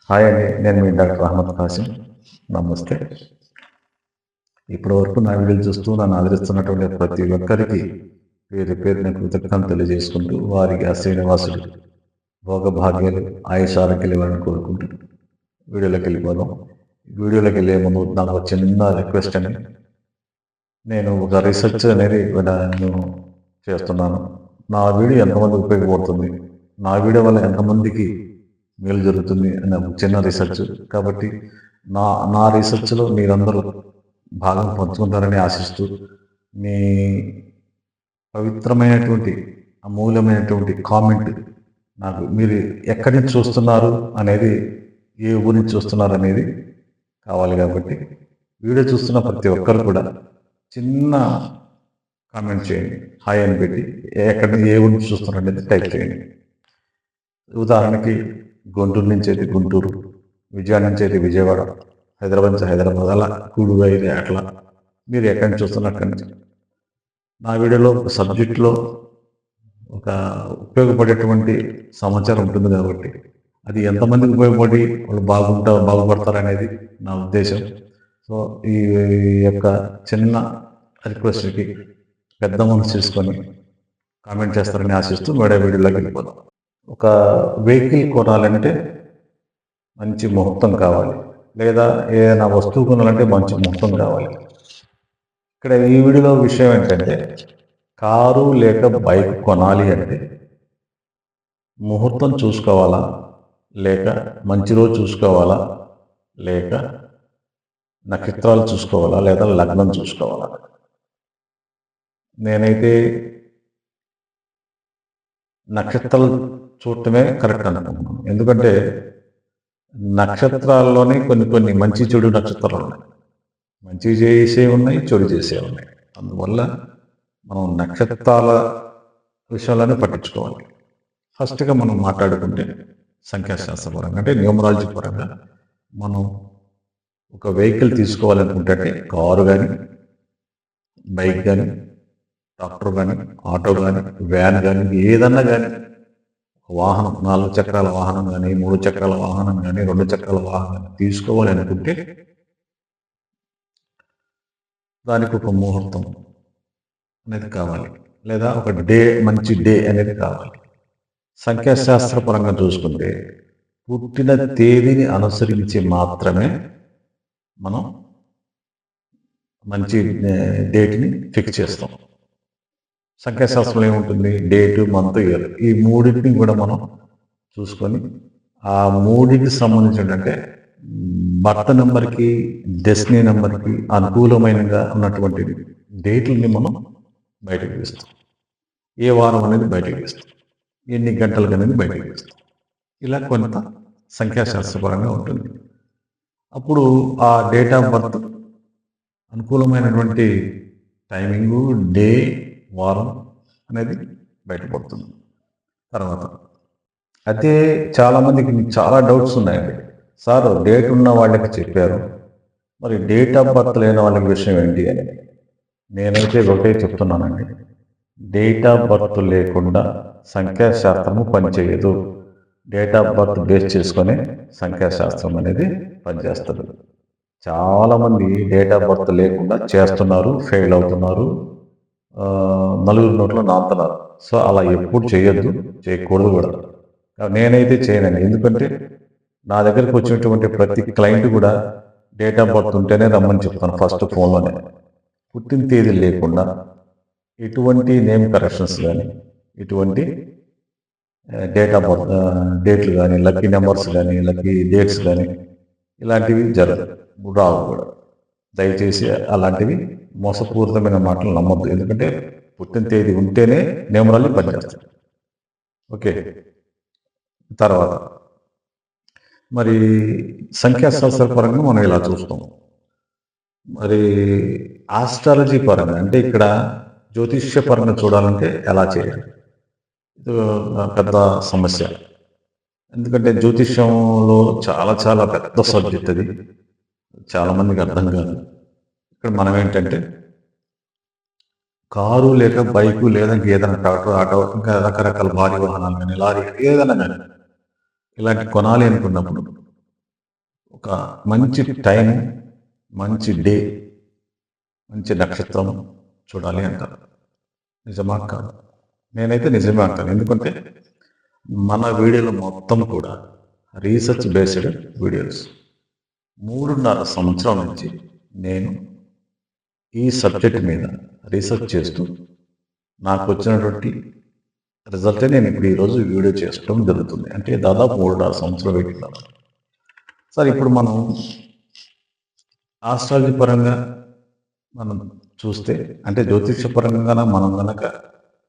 Hi అండి, నేను మీ doctor Ahmed Kasim. నమస్తే. ఇప్పటి వరకు నా వీడియోలు చూస్తూ నన్ను ఆదరిస్తున్నటువంటి ప్రతి ఒక్కరికి పేరు పేరున కృతజ్ఞతలు తెలియజేసుకుంటూ వారికి ఆ శ్రీనివాసుడు భోగభాగ్యాలు ఆయుషారోగ్యాలు ఇవ్వాలని కోరుకుంటూ వీడియోలోకి వెళ్ళిపోదాం. వీడియోలోకి వెళ్ళే ముందు నాకు ఒక చిన్న రిక్వెస్ట్ అని, నేను ఒక రీసెర్చ్ అనేది నేను చేస్తున్నాను. నా వీడియో ఎంతమందికి ఉపయోగపడుతుంది, నా వీడియో వల్ల ఎంతమందికి మేలు జరుగుతుంది అనే ఒక చిన్న రీసెర్చ్. కాబట్టి నా నా రీసెర్చ్లో మీరందరూ భాగం పంచుకుంటారని ఆశిస్తూ, మీ పవిత్రమైనటువంటి అమూల్యమైనటువంటి కామెంట్ నాకు, మీరు ఎక్కడి నుంచి చూస్తున్నారు అనేది, ఏ ఊరి నుంచి చూస్తున్నారు అనేది కావాలి. కాబట్టి వీడియో చూస్తున్న ప్రతి ఒక్కరు కూడా చిన్న కామెంట్ చేయండి, హాయ్ అని పెట్టి ఎక్కడి ఏ ఊరి నుంచి చూస్తున్నారు అనేది టైప్ చేయండి. ఉదాహరణకి గుంటూరు నుంచి అయితే గుంటూరు, విజయవాడ నుంచి అయితే విజయవాడ, హైదరాబాద్ నుంచి హైదరాబాద్, అలా కూడుగా అయితే అట్లా మీరు ఎక్కడి నుంచి చూస్తున్నారు అక్కడి నుంచి. నా వీడియోలో సబ్జెక్టులో ఒక ఉపయోగపడేటువంటి సమాచారం ఉంటుంది కాబట్టి అది ఎంతమందికి ఉపయోగపడి వాళ్ళు బాగుపడతారు అనేది నా ఉద్దేశం. సో ఈ యొక్క చిన్న రిక్వెస్ట్కి పెద్ద మనసు చేసుకొని కామెంట్ చేస్తారని ఆశిస్తూ వీడియోలోకి వెళ్ళిపోదాం. ఒక వెహికల్ కొనాలంటే మంచి ముహూర్తం కావాలి, లేదా ఏదైనా వస్తువు కొనాలంటే మంచి ముహూర్తం కావాలి. ఇక్కడ ఈ వీడియోలో విషయం ఏంటంటే, కారు లేక బైక్ కొనాలి అంటే ముహూర్తం చూసుకోవాలా, లేక మంచి రోజు చూసుకోవాలా, లేక నక్షత్రాలు చూసుకోవాలా, లేదా లగ్నం చూసుకోవాలా? నేనైతే నక్షత్రాలు చూడటమే కరెక్ట్ అనుకుంటున్నాను. ఎందుకంటే నక్షత్రాల్లోనే కొన్ని కొన్ని మంచి చెడు నక్షత్రాలు ఉన్నాయి, మంచి చేసే ఉన్నాయి, చెడు చేసే ఉన్నాయి. అందువల్ల మనం నక్షత్రాల విషయాలను పట్టించుకోవాలి. ఫస్ట్గా మనం మాట్లాడుకుంటే సంఖ్యాశాస్త్ర పరంగా, అంటే న్యూమరాలజీ పరంగా మనం ఒక వెహికల్ తీసుకోవాలనుకుంటే కారు కానీ, బైక్ కానీ, ట్రాక్టర్ కానీ, ఆటో కానీ, వ్యాన్ కానీ, ఏదన్నా కానీ, వాహనం 4 చక్రాల వాహనం కానీ, 3 చక్రాల వాహనం కానీ, 2 చక్రాల వాహనం తీసుకోవాలి అనుకుంటే దానికి ఒక ముహూర్తం అనేది కావాలి, లేదా ఒక డే, మంచి డే అనేది కావాలి. సంఖ్యాశాస్త్ర పరంగా చూసుకుంటే పుట్టిన తేదీని అనుసరించి మాత్రమే మనం మంచి డేట్ని ఫిక్స్ చేస్తాం. సంఖ్యాశాస్త్రంలో ఏముంటుంది, డేటు, మంత్, ఇయర్, ఈ మూడింటిని కూడా మనం చూసుకొని ఆ మూడింటికి సంబంధించినటువంటి బర్త్ నెంబర్కి, డెస్టినీ నెంబర్కి అనుకూలమైనగా ఉన్నటువంటి డేట్లని మనం బయటకు తీస్తాం. ఏ వారం అనేది బయటకు తీస్తాం, ఎన్ని గంటలకు అనేది బయటకు తీస్తాం. ఇలా కొంత సంఖ్యాశాస్త్రపరంగా ఉంటుంది. అప్పుడు ఆ డేట్ ఆఫ్ బర్త్ అనుకూలమైనటువంటి టైమింగు, డే, వారం అనేది బయటపడుతుంది. తర్వాత అయితే చాలామందికి చాలా డౌట్స్ ఉన్నాయండి. సార్, డేట్ ఉన్న వాళ్ళకి చెప్పారు, మరి డేట్ ఆఫ్ బర్త్ లేని వాళ్ళకి విషయం ఏంటి అని. నేనైతే ఒకటే చెప్తున్నానండి, డేట్ ఆఫ్ బర్త్ లేకుండా సంఖ్యాశాస్త్రము పనిచేయదు. డేట్ ఆఫ్ బర్త్ బేస్ చేసుకొని సంఖ్యాశాస్త్రం అనేది పనిచేస్తుంది. చాలామంది డేట్ ఆఫ్ బర్త్ లేకుండా చేస్తున్నారు, ఫెయిల్ అవుతున్నారు, నలుగురు నోట్లో నాంతున్నారు. సో అలా ఎప్పుడు చేయొద్దు, చేయకూడదు కూడా. నేనైతే చేయనండి. ఎందుకంటే నా దగ్గరకు వచ్చినటువంటి ప్రతి క్లయింట్ కూడా డేట్ ఆఫ్ బర్త్ ఉంటేనే రమ్మని చెప్తాను ఫస్ట్ ఫోన్లోనే. పుట్టిన తేదీ లేకుండా ఎటువంటి నేమ్ కరెక్షన్స్ కానీ, ఎటువంటి డేట్ ఆఫ్ బర్త్ డేట్లు కానీ, లక్కీ నెంబర్స్ కానీ, లక్కీ డేట్స్ కానీ ఇలాంటివి రావు కూడా. దయచేసి అలాంటివి మోసపూరితమైన మాటలు నమ్మద్దు. ఎందుకంటే పుట్టిన తేదీ ఉంటేనే న్యూమరాలజీ పనిచేస్తుంది. ఓకే. తర్వాత మరి సంఖ్యాశాస్త్ర పరంగా మనం ఇలా చూస్తాం. మరి ఆస్ట్రాలజీ పరంగా అంటే ఇక్కడ జ్యోతిష్య పరంగా చూడాలంటే ఎలా చేయాలి, ఇది పెద్ద సమస్య. ఎందుకంటే జ్యోతిష్యంలో చాలా చాలా పెద్ద సబ్జెక్ట్ అది, చాలామందికి అర్థం కాదు. ఇక్కడ మనం ఏంటంటే కారు లేక బైకు, లేదా ఏదైనా ట్రాక్టర్, ఆటో, ఇంకా రకరకాల భారీ వాహనాలు కానీ, లారీ, ఏదైనా కానీ ఇలాంటి కొనాలి అనుకున్నప్పుడు ఒక మంచి టైం, మంచి డే, మంచి నక్షత్రం చూడాలి అంటారు. నిజమా కాదు? నేనైతే నిజమే అంటాను. ఎందుకంటే మన వీడియోలు మొత్తం కూడా రీసెర్చ్ బేస్డ్ వీడియోస్. 3.5 సంవత్సరాల నుంచి నేను ఈ సబ్జెక్ట్ మీద రీసెర్చ్ చేస్తూ నాకు వచ్చినటువంటి రిజల్టే నేను ఇప్పుడు ఈరోజు వీడియో చేసుకోవడం జరుగుతుంది. అంటే దాదాపు 3.5 సంవత్సరాలు పెట్టినాను. సరే, ఇప్పుడు మనం ఆస్ట్రాలజీ పరంగా మనం చూస్తే, అంటే జ్యోతిష పరంగా మనం కనుక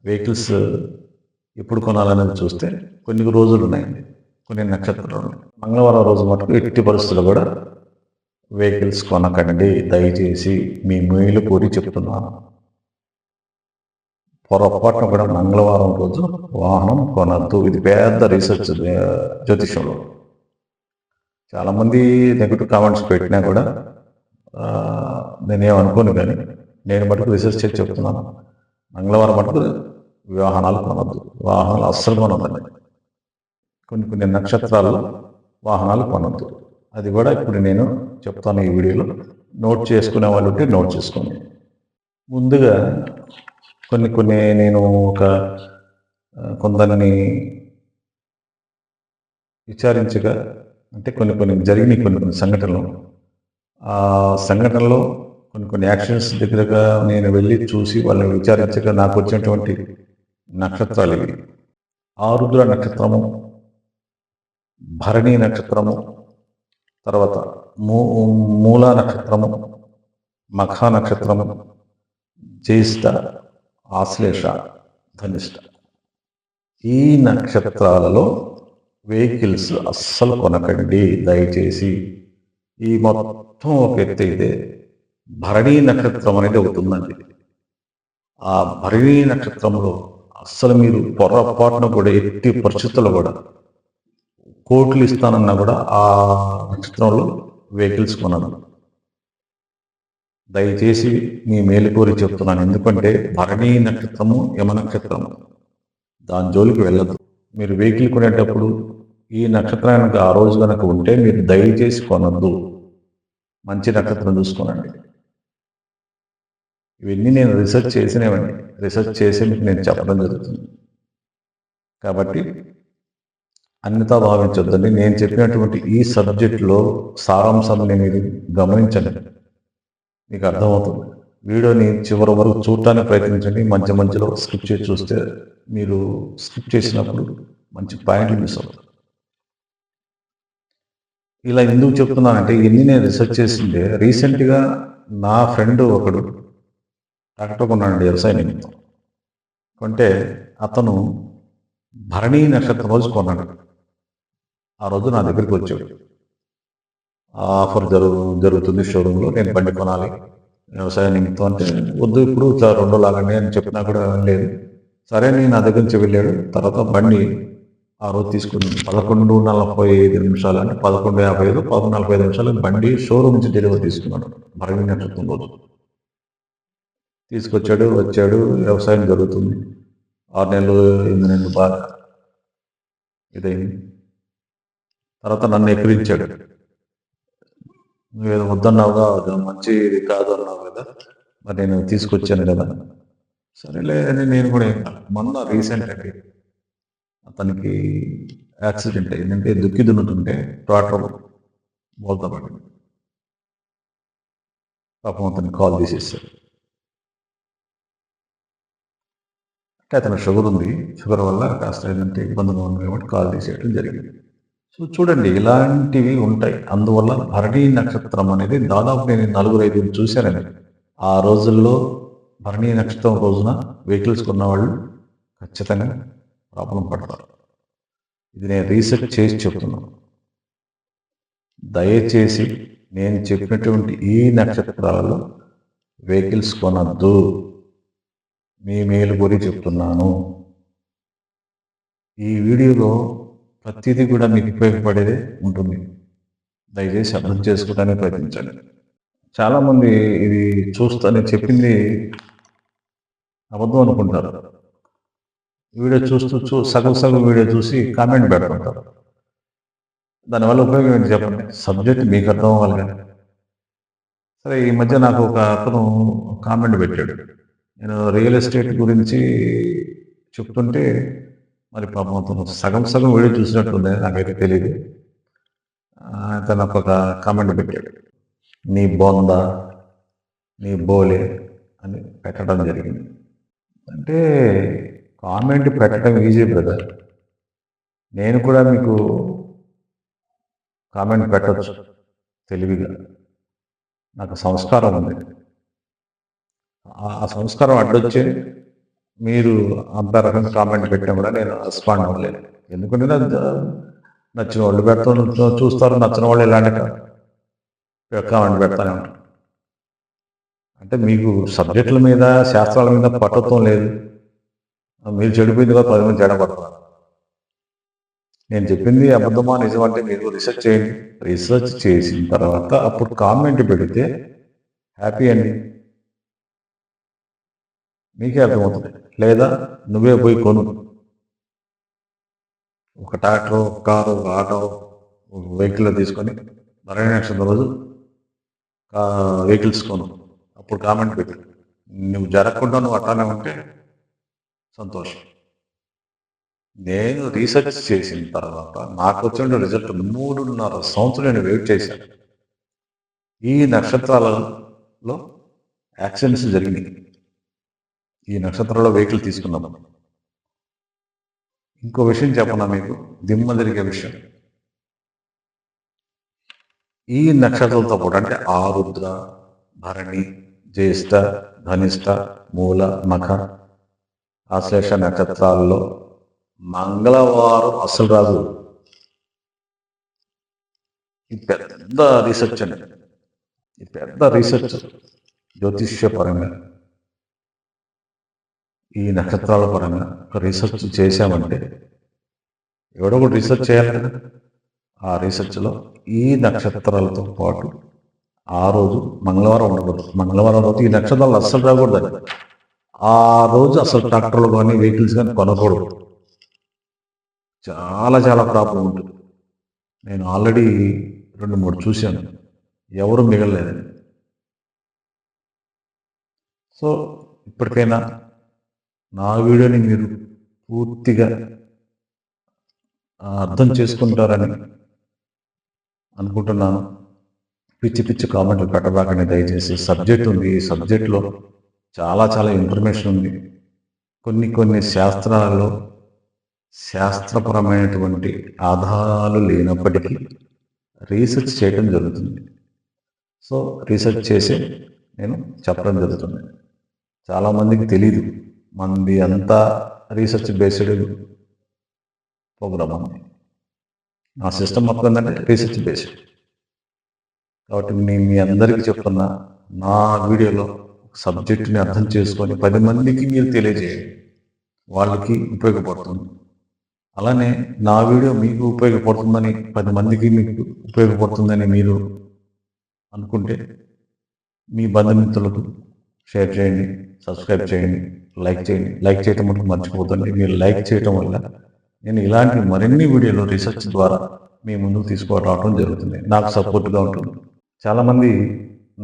వెహికల్స్ ఎప్పుడు కొనాలనేది చూస్తే కొన్ని రోజులు ఉన్నాయండి, కొన్ని నక్షత్రాలు ఉన్నాయి. మంగళవారం రోజు మటుకు ఎట్టి పరిస్థితులు కూడా వెహికల్స్ కొనకండి. దయచేసి మీ మేలు కోరి చెప్తున్నాను. పొరపాటున కూడా మంగళవారం రోజు వాహనం కొనద్దు. ఇది పెద్ద రీసెర్చ్ జ్యోతిషంలో. చాలామంది నెగిటివ్ కామెంట్స్ పెట్టినా కూడా నేనేమనుకోను, కానీ నేను మటుకు రీసెర్చ్ చేసి చెప్తున్నాను. మంగళవారం మటుకు వాహనాలు కొనద్దు. వాహనాలు అస్సలు కొనద్దండి. కొన్ని నక్షత్రాల్లో వాహనాలు కొనద్దు. అది కూడా ఇప్పుడు నేను చెప్తాను ఈ వీడియోలో. నోట్ చేసుకునే వాళ్ళు ఉంటే నోట్ చేసుకోండి. ముందుగా కొన్ని నేను కొందరిని విచారించగా, అంటే కొన్ని జరిగినాయి కొన్ని సంఘటనలు. ఆ సంఘటనలో కొన్ని యాక్షన్స్ దగ్గరగా నేను వెళ్ళి చూసి వాళ్ళని విచారించగా నాకు వచ్చినటువంటి నక్షత్రాలు ఇవి: ఆరుద్ర నక్షత్రము, భరణి నక్షత్రము, తర్వాత మూలా నక్షత్రము, మఖ నక్షత్రము, జ్యేష్ఠ, ఆశ్లేష, ధనిష్ట. ఈ నక్షత్రాలలో వెహికల్స్ అస్సలు కొనకండి దయచేసి. ఈ మొత్తం ఒక ఎత్తు అయితే భరణి నక్షత్రం అనేది అవుతుందండి. ఆ భరణి నక్షత్రంలో అస్సలు మీరు పొరపాటున కూడా ఎట్టి పరిస్థితుల్లో కూడా కోట్లు ఇస్తానన్నా కూడా ఆ నక్షత్రంలో వెహికల్స్ కొనదు. దయచేసి మీ మేలు కోరి చెప్తున్నాను. ఎందుకంటే భరణి నక్షత్రము యమ నక్షత్రము, దాని జోలికి వెళ్ళదు. మీరు వెహికల్ కొనేటప్పుడు ఈ నక్షత్రానికి ఆ రోజు కనుక ఉంటే మీరు దయచేసి కొనద్దు. మంచి నక్షత్రం చూసుకోనండి. ఇవన్నీ నేను రీసెర్చ్ చేసినవండి. రీసెర్చ్ చేసి మీకు నేను చెప్పడం జరుగుతుంది. కాబట్టి అన్యతా భావించొద్దండి. నేను చెప్పినటువంటి ఈ సబ్జెక్టులో సారాంశాన్ని మీరు గమనించండి, మీకు అర్థమవుతుంది. వీడియోని చివరి వరకు చూడటానికి ప్రయత్నించండి. మధ్యలో స్కిప్ చేసి చూస్తే మీరు స్కిప్ చేసినప్పుడు మంచి పాయింట్లు మిస్ అవుతారు. ఇలా ఎందుకు చెప్తున్నానంటే, ఇవన్నీ నేను రీసెర్చ్ చేసిందే. రీసెంట్గా నా ఫ్రెండ్ ఒకడు ట్రాక్టర్ కొన్నాడు వ్యవసాయ నిమిత్తం. కొంటే అతను భరణి నక్షత్రం రోజు కొన్నాడు. ఆ రోజు నా దగ్గరికి వచ్చాడు. ఆఫర్ జరుగుతుంది షోరూంలో, నేను బండి కొనాలి వ్యవసాయ నిమిత్తం అంటే, వద్దు ఇప్పుడు 2 లాగండి అని చెప్పినా కూడా లేదు. సరే నేను నా దగ్గర నుంచి వెళ్ళాడు. తర్వాత బండి ఆ రోజు తీసుకుని 11:45 నిమిషాలు, అంటే 11:55, 11:45 నిమిషాలు బండి షోరూమ్ నుంచి డెలివరీ తీసుకున్నాడు. భరణి నక్షత్రం రోజు తీసుకొచ్చాడు. వచ్చాడు, వ్యవసాయం జరుగుతుంది. 6 నెలలు 8 నెలలు బాగా ఇదైంది. తర్వాత నన్ను ఎక్కిరించాడు. నువ్వేదో వద్దన్నావుగా, మంచిది కాదు అన్నావు కదా, మరి నేను తీసుకొచ్చాను కదా. సరేలే అని నేను కూడా మొన్న రీసెంట్ అండి అతనికి యాక్సిడెంట్ అయిందంటే, దుక్కి దున్నుతుంటే ట్రాక్టర్ బోల్తా పడింది. పాపం అతనికి కాల్ తీసేసాడు. అంటే అతను షుగర్ ఉంది, షుగర్ వల్ల కాస్త ఏంటంటే ఇబ్బందిగా ఉంది కాబట్టి కాల్ తీసేయడం జరిగింది. సో చూడండి, ఇలాంటివి ఉంటాయి. అందువల్ల భరణి నక్షత్రం అనేది దాదాపు నేను 4-5 చూశానండి. ఆ రోజుల్లో భరణి నక్షత్రం రోజున వెహికల్స్ కొన్నవాళ్ళు ఖచ్చితంగా ప్రాబ్లం పడతారు. ఇది నేను రీసెర్చ్ చేసి చెప్తున్నాను. దయచేసి నేను చెప్పినటువంటి ఈ నక్షత్రాలలో వెహికల్స్ కొనద్దు. మీ మేలు గురి చెప్తున్నాను. ఈ వీడియోలో ప్రతిదీ కూడా మీకు ఉపయోగపడేదే ఉంటుంది. దయచేసి అర్థం చేసుకోవడానికి ప్రయత్నించండి. చాలామంది ఇది చూస్తానే చెప్పింది అబద్ధం అనుకుంటారు. వీడియో చూస్తూ సగం వీడియో చూసి కామెంట్ పెడుతుంటారు. దానివల్ల ఉపయోగం ఏంటి చెప్పండి? సబ్జెక్ట్ మీకు అర్థం అవ్వాలి కదా. సరే, ఈ మధ్య నాకు ఒక అతను కామెంట్ పెట్టాడు. నేను రియల్ ఎస్టేట్ గురించి చెప్తుంటే మరి పాపం అతను సగం సగం వీడియో చూసినట్టుంది, నాకైతే తెలియదు. అతను నాకు ఒక కామెంట్ పెట్టాడు, నీ బొంద, నీ బోలే అని పెట్టడం జరిగింది. అంటే కామెంట్ పెట్టడం ఈజీ బ్రదర్, నేను కూడా మీకు కామెంట్ పెట్టచ్చు తెలివిగా. నాకు సంస్కారం ఉంది. ఆ సంస్కారం అడ్డొచ్చే మీరు అంత రకంగా కామెంట్ పెట్టినా కూడా నేను రెస్పాండ్ అవ్వలేదు. ఎందుకంటే నచ్చిన వాళ్ళు పెడతా చూస్తారు, నచ్చిన వాళ్ళు ఇలాంటి కామెంట్ పెడతానే ఉంటారు. అంటే మీకు సబ్జెక్టుల మీద, శాస్త్రాల మీద పట్టుత్వం లేదు. మీరు చెడిపోయింది కూడా 10 మంది చెడగొడతారు. నేను చెప్పింది అబద్ధమా నిజమంటే మీరు రీసెర్చ్ చేయండి. రీసెర్చ్ చేసిన తర్వాత అప్పుడు కామెంట్ పెడితే హ్యాపీ అండి, మీకే అర్థమవుతుంది. లేదా నువ్వే పోయి కొను, ఒక ట్రాక్టర్, ఒక కారు, ఒక ఆటో, ఒక వెహికల్ తీసుకొని మరణ నక్షత్రం రోజు వెహికల్స్ కొను, అప్పుడు కామెంట్ పెట్టు. నువ్వు జరగకుండా నువ్వు అట్లానే ఉంటే సంతోషం. నేను రీసెర్చ్ చేసిన తర్వాత నాకు వచ్చిన రిజల్ట్ 3.5 సంవత్సరాలు నేను వెయిట్ చేశాను. ఈ నక్షత్రాలలో యాక్సిడెంట్స్ జరిగినాయి. ఈ నక్షత్రంలో వెహికల్ తీసుకున్నాము. ఇంకో విషయం చెప్పనా మీకు, దిమ్మ తిరిగే విషయం. ఈ నక్షత్రాలతో పాటు అంటే ఆరుద్ర, భరణి, జ్యేష్ఠ, ధనిష్ట, మూల, మఖ, ఆశ్లేష నక్షత్రాల్లో మంగళవారం అసలు రాదు. ఇది పెద్ద రీసెర్చ్ అండి, ఇది పెద్ద రీసెర్చ్ జ్యోతిష్య పరంగా. ఈ నక్షత్రాల పరంగా ఒక రీసెర్చ్ చేశామంటే ఎవడో కూడా రీసెర్చ్ చేయాలి కదా. ఆ రీసెర్చ్లో ఈ నక్షత్రాలతో పాటు ఆ రోజు మంగళవారం ఉండకూడదు. మంగళవారం రోజు ఈ నక్షత్రాలు అస్సలు రాకూడదు. ఆ రోజు అసలు ట్రాక్టర్లు కానీ వెహికల్స్ కానీ కొనకూడదు. చాలా చాలా ప్రాబ్లం ఉంటుంది. నేను ఆల్రెడీ 2-3 చూశాను, ఎవరు మిగలలేదని. సో ఇప్పటికైనా నా వీడియోని మీరు పూర్తిగా అర్థం చేసుకుంటారని అనుకుంటున్నాను. పిచ్చి పిచ్చి కామెంట్లు పెట్టబాకండి దయచేసి. సబ్జెక్ట్ ఉంది, ఈ సబ్జెక్ట్లో చాలా చాలా ఇన్ఫర్మేషన్ ఉంది. కొన్ని శాస్త్రాలలో శాస్త్రపరమైనటువంటి ఆధారాలు లేనప్పటికీ రీసెర్చ్ చేయడం జరుగుతుంది. సో రీసెర్చ్ చేసి నేను చెప్పడం జరుగుతుంది. చాలామందికి తెలీదు, మంది అంతా రీసెర్చ్ బేస్డ్ ప్రోగ్రామ్ ఉంది. నా సిస్టమ్ మొత్తం ఏంటంటే రీసెర్చ్ బేస్డ్. కాబట్టి నేను మీ అందరికీ చెప్తున్నా, నా వీడియోలో సబ్జెక్టుని అర్థం చేసుకొని 10 మందికి మీరు తెలియజేయండి, వాళ్ళకి ఉపయోగపడుతుంది. అలానే నా వీడియో మీకు ఉపయోగపడుతుందని, 10 మందికి మీకు ఉపయోగపడుతుందని మీరు అనుకుంటే మీ బంధుమిత్రులకు షేర్ చేయండి, సబ్స్క్రైబ్ చేయండి, లైక్ చేయండి. లైక్ చేయటం మటుకు మర్చిపోతుంది. మీరు లైక్ చేయటం వల్ల నేను ఇలాంటి మరిన్ని వీడియోలు రీసెర్చ్ ద్వారా మీ ముందుకు తీసుకురావడం జరుగుతుంది, నాకు సపోర్ట్గా ఉంటుంది. చాలామంది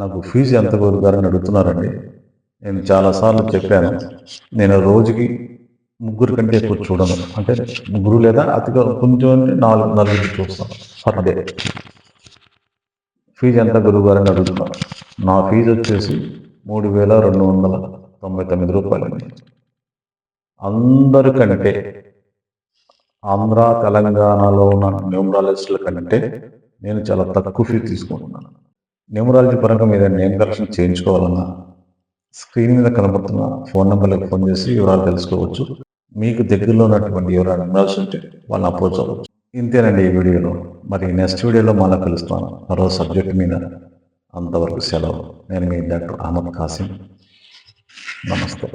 నాకు ఫీజు ఎంత గారని అడుగుతున్నారండి. నేను చాలాసార్లు చెప్పాను, నేను రోజుకి 3 కంటే ఎక్కువ చూడను. అంటే 3 లేదా అతిగా కొంచెం అంటే 4 చూస్తాను పర్ డే. ఫీజు ఎంత గురువుగారని అడుగుతున్నాను. నా ఫీజు వచ్చేసి 3,299 రూపాయలండి. అందరికంటే ఆంధ్ర, తెలంగాణలో ఉన్న న్యూమరాలజిస్టుల కంటే నేను చాలా తక్కువ ఫీజు తీసుకుంటున్నాను. న్యూమరాలజీ పరంగా మీద నేమ్ కరెక్షన్ చేయించుకోవాలన్నా స్క్రీన్ మీద కనబడుతున్న ఫోన్ నెంబర్లకు ఫోన్ చేసి వివరాలు తెలుసుకోవచ్చు. మీకు దగ్గరలో ఉన్నటువంటి ఎవరైనా న్యూమరాలజీ ఉంటే వాళ్ళని అప్రోచ్ అవ్వచ్చు. ఇంతేనండి ఈ వీడియోలో. మరి నెక్స్ట్ వీడియోలో మళ్ళీ కలుస్తాను మరో సబ్జెక్ట్ మీద. అంతవరకు సెలవు. నేను మీ డాక్టర్ అహ్మద్ ఖాసిం. నమస్తే.